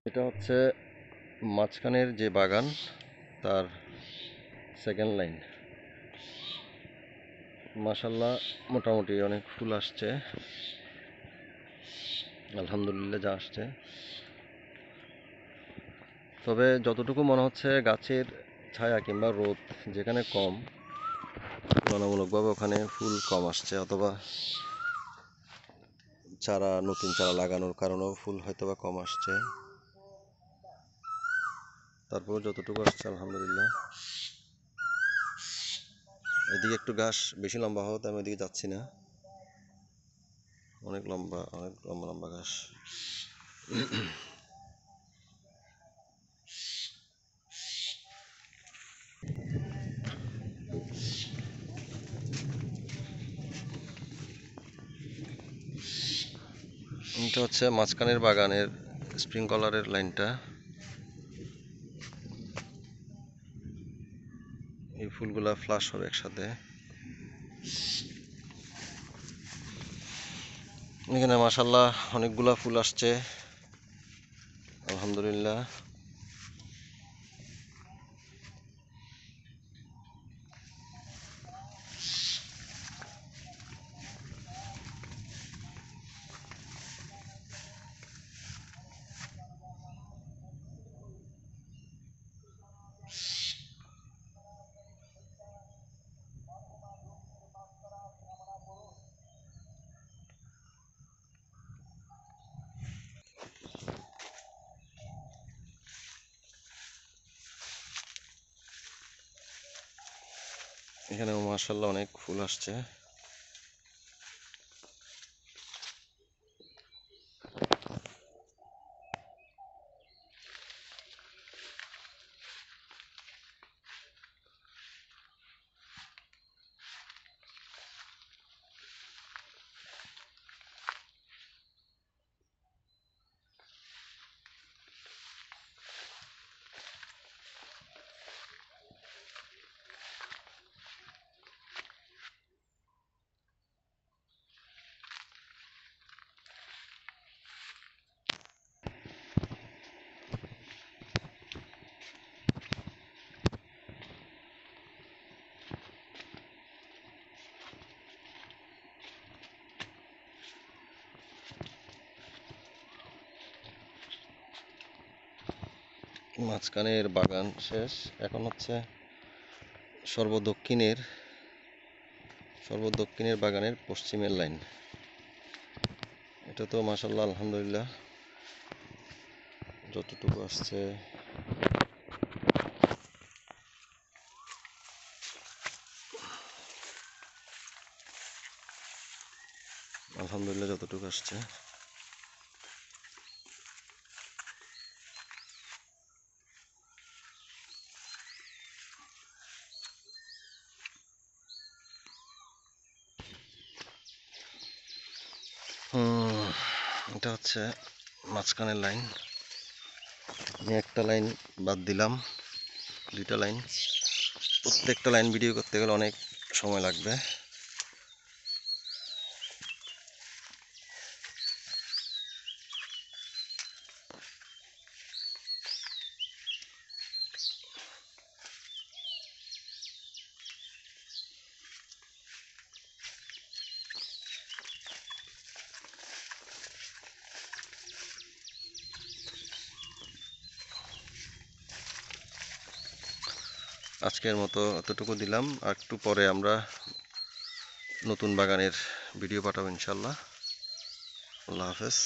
এটা হচ্ছে মাঝখানের যে বাগান তার সেকেন্ড লাইন। মাশাল্লাহ মোটামুটি অনেক ফুল আসছে, আলহামদুলিল্লাহ যা আসছে। তবে যতটুকু মনে হচ্ছে গাছের ছায়া কিংবা রোদ যেখানে কম, তুলনামূলকভাবে ওখানে ফুল কম আসছে, অথবা নতুন চারা লাগানোর কারণেও ফুল হয়তোবা কম আসছে। তারপর যতটুকু আসছে আলহামদুলিল্লাহ। এদিকে একটু গাছ বেশি লম্বা হওয়াতে আমি এদিকে যাচ্ছি না, অনেক লম্বা লম্বা ঘাস। এটা হচ্ছে মাঝখানের বাগানের স্প্রিংকলারের লাইনটা। এই ফুলগুলা ফ্লাশ হবে একসাথে। এখানে মাশাল্লাহ অনেকগুলা ফুল আসছে, আলহামদুলিল্লাহ। এখানেও মাশাল্লাহ অনেক ফুল আসছে। মাঝখানের বাগান শেষ, এখন হচ্ছে সর্বদক্ষিণের বাগানের পশ্চিমের লাইন। এটা তো মাশাল্লাহ আলহামদুলিল্লাহ যতটুকু আসছে আলহামদুলিল্লাহ যতটুকু আসছে। এটা হচ্ছে মাঝখানের লাইন। আমি একটা লাইন বাদ দিলাম, দুইটা লাইন। প্রত্যেকটা লাইন ভিডিও করতে গেলে অনেক সময় লাগবে। আজকের মতো এতটুকু দিলাম, আর একটু পরে আমরা নতুন বাগানের ভিডিও পাঠাবো ইনশাল্লাহ। আল্লাহ হাফেজ।